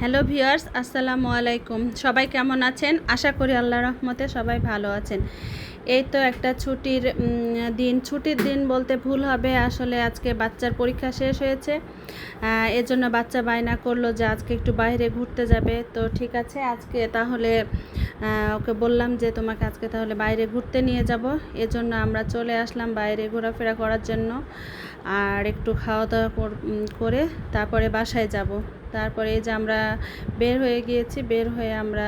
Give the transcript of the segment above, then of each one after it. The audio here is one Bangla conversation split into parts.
হ্যালো ভিউয়ার্স, আসসালামু আলাইকুম। সবাই কেমন আছেন? আশা করি আল্লাহর রহমতে সবাই ভালো আছেন। এই তো একটা ছুটির দিন বলতে ভুল হবে, আসলে আজকে বাচ্চার পরীক্ষা শেষ হয়েছে। এজন্য বাচ্চা বায়না করলো যে আজকে একটু বাইরে ঘুরতে যাবে। তো ঠিক আছে, আজকে তাহলে ওকে বললাম যে তোমাকে আজকে তাহলে বাইরে ঘুরতে নিয়ে যাব। এজন্য আমরা চলে আসলাম বাইরে ঘোরাফেরা করার জন্য, আর একটু খাওয়া দাওয়া করে তারপরে বাসায় যাব। তারপরে এই যে আমরা বের হয়ে গিয়েছি, বের হয়ে আমরা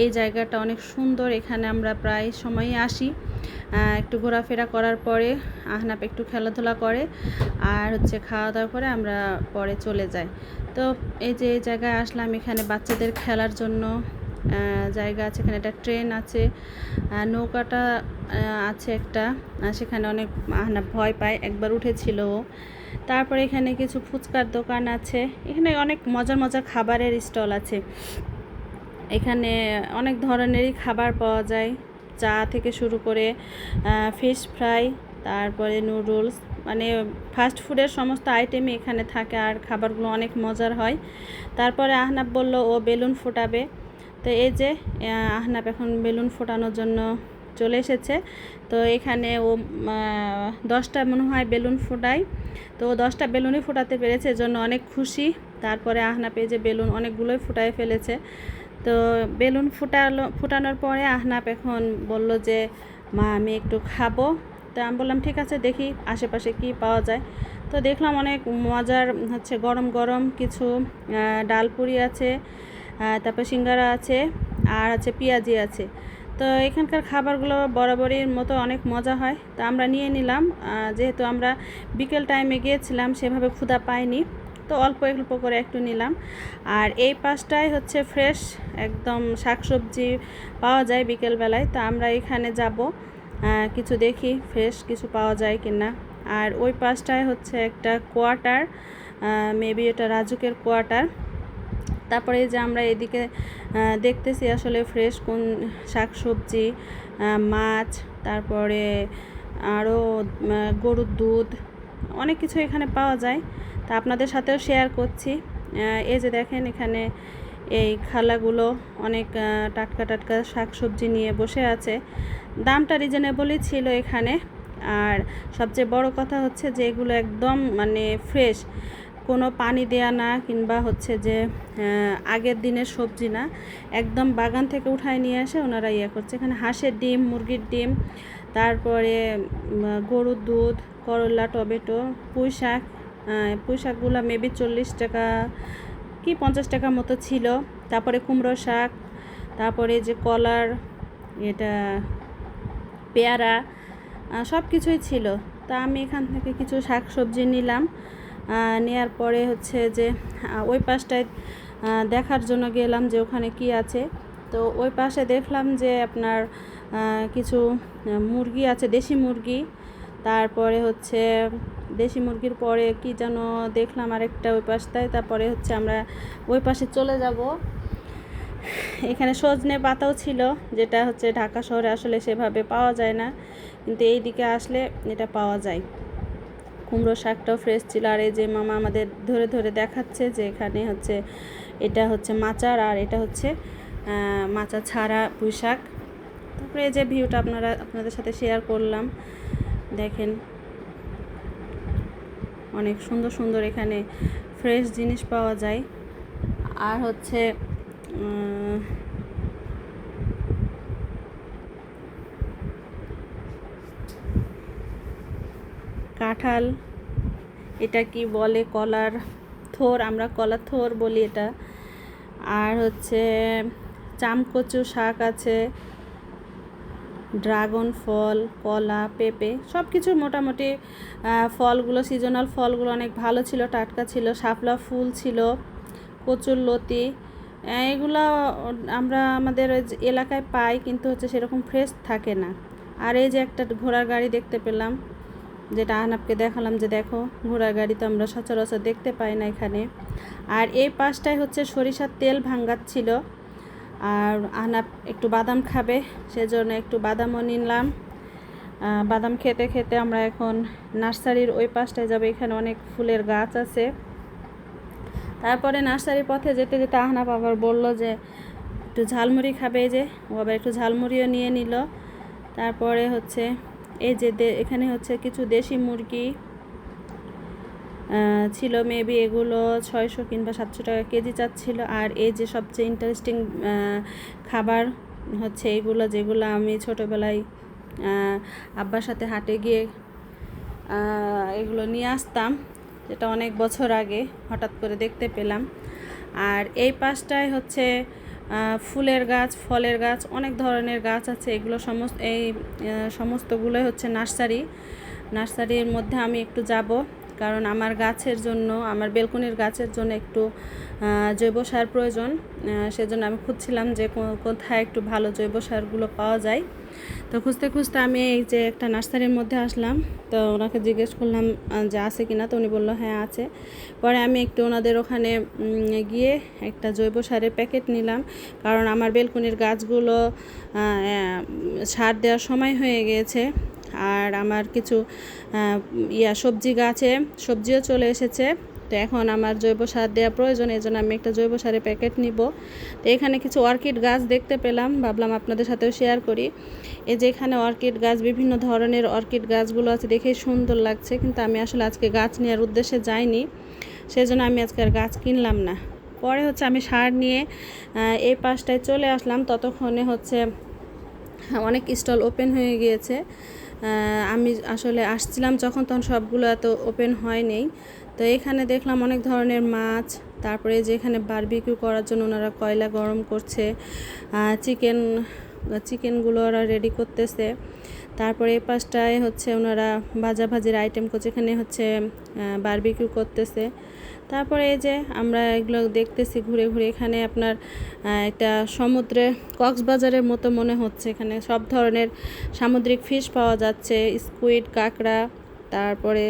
এই জায়গাটা অনেক সুন্দর, এখানে আমরা প্রায় সময়ই আসি। একটু ঘোরাফেরা করার পরে আহনাপ একটু খেলাধুলা করে, আর খাওয়া দাওয়া করে আমরা পরে চলে যাই। তো এই যে এই জায়গায় আসলাম, এখানে বাচ্চাদের খেলার জন্য জায়গা আছে। এখানে একটা ট্রেন আছে, নৌকাটা আছে একটা, সেখানে অনেক আহনাপ ভয় পায়, একবার উঠেছিল ও। তারপরে এখানে কিছু ফুচকার দোকান আছে, এখানে অনেক মজার মজার খাবারের স্টল আছে। এখানে অনেক ধরনেরই খাবার পাওয়া যায়, চা থেকে শুরু করে ফিশ ফ্রাই, তারপরে নুডলস, মানে ফাস্ট ফুডের সমস্ত আইটেমই এখানে থাকে, আর খাবারগুলো অনেক মজার হয়। তারপরে আহনাব বলল ও বেলুন ফোটাবে। তো এই যে আহনাব এখন বেলুন ফোটানোর জন্য চলে এসেছে। তো এখানে ও 10টা মনে হয় বেলুন ফোটায়। তো 10টা বেলুনই ফোটাতে পেরেছে, এজন্য অনেক খুশি। তারপরে আহনাব এই যে বেলুন অনেকগুলোই ফুটায় ফেলেছে। তো বেলুন ফুটানোর পরে আহনাব এখন বলল যে মা আমি একটু খাবো। তো আমি বললাম ঠিক আছে, দেখি আশেপাশে কি পাওয়া যায়। তো দেখলাম অনেক মজার গরম গরম কিছু ডালপুরি আছে, তারপর সিঙ্গারা আছে, আর পেঁয়াজি আছে। তো এখানকার খাবারগুলো বরাবরের মতো অনেক মজা হয়। তো আমরা নিয়ে নিলাম, যেহেতু আমরা বিকেল টাইমে গিয়েছিলাম, সেভাবে ক্ষুধা পাইনি, তো অল্প অল্প করে একটু নিলাম। আর এই পাশটায় ফ্রেশ একদম শাকসবজি পাওয়া যায় বিকেলবেলায়। তো আমরা এখানে যাব, কিছু দেখি ফ্রেশ কিছু পাওয়া যায় কিনা। আর ওই পাশটায় একটা কোয়ার্টার, মেবি এটা রাজুকের কোয়ার্টার। তারপরে যে আমরা এদিকে দেখতেছি আসলে ফ্রেশ কোন শাকসবজি, মাছ, তারপরে আরও গরুর দুধ, অনেক কিছু এখানে পাওয়া যায়। তা আপনাদের সাথেও শেয়ার করছি। এই যে দেখেন, এখানে এই খালাগুলো অনেক টাটকা টাটকা শাকসবজি নিয়ে বসে আছে। দামটা রিজনেবলই ছিল এখানে। আর সবচেয়ে বড় কথা যে এগুলো একদম মানে ফ্রেশ, কোনো পানি দেয়া না, কিংবা যে আগের দিনের সবজি না, একদম বাগান থেকে উঠায় নিয়ে আসে ওনারা করছে। এখানে হাঁসের ডিম, মুরগির ডিম, তারপরে গরুর দুধ, করলা, টমেটো, পুঁই শাকগুলো মেবি 40 টাকা কি 50 টাকা মতো ছিল। তারপরে কুমড়ো শাক, তারপরে যে কলার, এটা পেয়ারা, সব কিছুই ছিল। তা আমি এখান থেকে কিছু শাকসবজি নিলাম। নেয়ার পরে যে ওই পাশটায় দেখার জন্য গেলাম যে ওখানে কি আছে। তো ওই পাশে দেখলাম যে আপনার কিছু মুরগি আছে, দেশি মুরগি। তারপরে দেশি মুরগির পরে কি যেন দেখলাম আরেকটা ওই পাশটায়। তারপরে আমরা ওই পাশে চলে যাব। এখানে সজনে পাতাও ছিল, যেটা ঢাকা শহরে আসলে সেভাবে পাওয়া যায় না, কিন্তু এই দিকে আসলে এটা পাওয়া যায়। কুমড়ো শাকটাও ফ্রেশ ছিল। আর এই যে মামা আমাদের ধরে ধরে দেখাচ্ছে যে এখানে এটা মাচার, আর এটা মাচা ছাড়া পুঁই শাক। তারপরে এই যে ভিউটা আপনাদের সাথে শেয়ার করলাম। দেখেন অনেক সুন্দর সুন্দর এখানে ফ্রেশ জিনিস পাওয়া যায়। আর কাঁঠাল, এটা কি বলে, কলার থোর, আমরা কলার থোর বলি এটা। আর চামকচু শাক আছে, ড্রাগন ফল, কলা, পেঁপে, সব কিছু মোটামুটি ফলগুলো, সিজনাল ফলগুলো অনেক ভালো ছিল, টাটকা ছিল। শাপলা ফুল ছিল, কচুর লতি, এগুলো আমরা আমাদের এলাকায় পাই, কিন্তু সেরকম ফ্রেশ থাকে না। আর এই যে একটা ঘোড়ার গাড়ি দেখতে পেলাম, যেটা আহনাবকে দেখালাম যে দেখো, ঘোড়ার গাড়ি তো আমরা সচরাচর দেখতে পাই না এখানে। আর এই পাশটায় সরিষার তেল ভাঙাচ্ছিল, আর আহনাব একটু বাদাম খাবে, সেজন্য একটু বাদামও নিলাম। বাদাম খেতে খেতে আমরা এখন নার্সারির ওই পাশটায় যাব। এখানে অনেক ফুলের গাছ আছে, তারপরে নার্সারির পথে যেতে যেতে আহনাফ আবার বললো যে একটু ঝালমুড়ি খাবে, এই যে ও আবার একটু ঝালমুড়িও নিয়ে নিল। তারপরে হচ্ছে এই যে এখানে হচ্ছে কিছু দেশি মুরগি ছিল, মেবি এগুলো 600 কিংবা 700 টাকা কেজি চাচ্ছিল। আর এই যে সবচেয়ে ইন্টারেস্টিং খাবার হচ্ছে এগুলো, যেগুলো আমি ছোটোবেলায় আব্বার সাথে হাটে গিয়ে এগুলো নিয়ে আসতাম, যেটা অনেক বছর আগে হঠাৎ করে দেখতে পেলাম। আর এই পাশটায় হচ্ছে ফুলের গাছ, ফলের গাছ, অনেক ধরনের গাছ আছে। এগুলো সমস্তগুলোই হচ্ছে নার্সারির মধ্যে আমি একটু যাব, কারণ আমার গাছের জন্য, আমার বেলকনির গাছের জন্য একটু জৈব সার প্রয়োজন। সেজন্য আমি খুঁজছিলাম যে কোথায় একটু ভালো জৈব সারগুলো পাওয়া যায়। তো খুঁজতে খুঁজতে আমি এই যে একটা নার্সারির মধ্যে আসলাম। তো ওনাকে জিজ্ঞেস করলাম যে আছে কিনা, তো উনি বললো হ্যাঁ আছে। পরে আমি একটু ওনাদের ওখানে গিয়ে একটা জৈব সারের প্যাকেট নিলাম, কারণ আমার বেলকনির গাছগুলো সার দেওয়ার সময় হয়ে গিয়েছে। আর আমার কিছু সবজি গাছে সবজিও চলে এসেছে। তো এখন আমার জৈব সার দেওয়া প্রয়োজন, এই জন্য আমি একটা জৈব সারের প্যাকেট নিব। তো এখানে কিছু অর্কিড গাছ দেখতে পেলাম, ভাবলাম আপনাদের সাথেও শেয়ার করি। এই যে এখানে অর্কিড গাছ, বিভিন্ন ধরনের অর্কিড গাছগুলো আছে, দেখেই সুন্দর লাগছে। কিন্তু আমি আসলে আজকে গাছ নেওয়ার উদ্দেশ্যে যাইনি, সেজন্য আমি আজকে আর গাছ কিনলাম না। পরে হচ্ছে আমি সার নিয়ে এই পাশটায় চলে আসলাম। ততক্ষণে হচ্ছে অনেক স্টল ওপেন হয়ে গিয়েছে। আমি আসলে আসছিলাম যখন, তখন সবগুলো এত ওপেন হয়নি। তো এখানে দেখলাম অনেক ধরনের মাছ, তারপরে যে এখানে বারবিকিউ করার জন্য ওনারা কয়লা গরম করছে, চিকেনগুলো ওরা রেডি করতেছে। তারপরে এই পাশটায় হচ্ছে ওনারা ভাজাভাজির আইটেম করছে, এখানে হচ্ছে বারবিকিউ করতেছে। তারপরে এই যে আমরা এগুলো দেখতেছি ঘুরে ঘুরে। এখানে আপনার একটা সমুদ্রে কক্সবাজারের মতো মনে হচ্ছে, এখানে সব ধরনের সামুদ্রিক ফিশ পাওয়া যাচ্ছে, স্কুইড, কাঁকড়া, তারপরে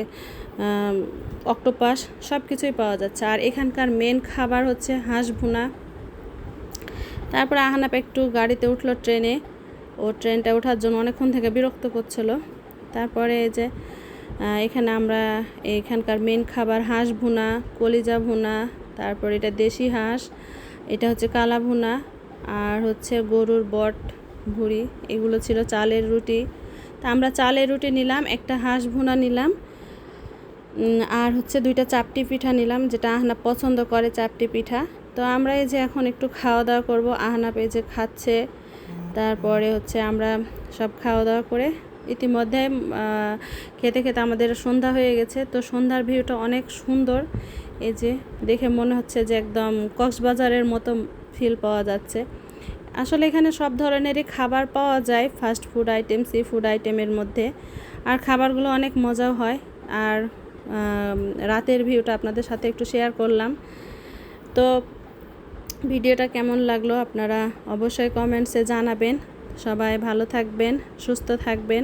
অক্টোপাস, সব কিছুই পাওয়া যাচ্ছে। আর এখানকার মেন খাবার হচ্ছে হাঁস ভুনা। তারপরে আহনাপ একটু গাড়িতে উঠলো, ট্রেনটা ওঠার জন্য অনেকক্ষণ থেকে বিরক্ত করছিল। তারপরে এই যে এখানে আমরা এখানকার মেন খাবার হাঁস ভুনা, কলিজা ভুনা, তারপর এটা দেশি হাঁস, এটা হচ্ছে কালা ভুনা, আর হচ্ছে গরুর বট ভুড়ি, এগুলো ছিল চালের রুটি। তা আমরা চালের রুটি নিলাম, একটা হাঁস ভুনা নিলাম, আর হচ্ছে 2টা চাপটি পিঠা নিলাম, যেটা আহনাপ পছন্দ করে, চাপটি পিঠা। তো আমরা এই যে এখন একটু খাওয়া দাওয়া করব, আহনাপ এই যে খাচ্ছে। তারপরে হচ্ছে আমরা সব খাওয়া দাওয়া করে ইতিমধ্যে খেতে খেতে আমাদের সন্ধ্যা হয়ে গেছে। তো সন্ধ্যার ভিউটা অনেক সুন্দর, এই যে দেখে মনে হচ্ছে যে একদম কক্সবাজারের মতো ফিল পাওয়া যাচ্ছে। আসলে এখানে সব ধরনেরই খাবার পাওয়া যায়, fast food item, sea food আইটেমের মধ্যে। আর খাবারগুলো অনেক মজাও হয়। আর রাতের ভিউটা আপনাদের সাথে একটু শেয়ার করলাম। তো ভিডিওটা কেমন লাগলো আপনারা অবশ্যই কমেন্টসে জানাবেন। সবাই ভালো থাকবেন, সুস্থ থাকবেন।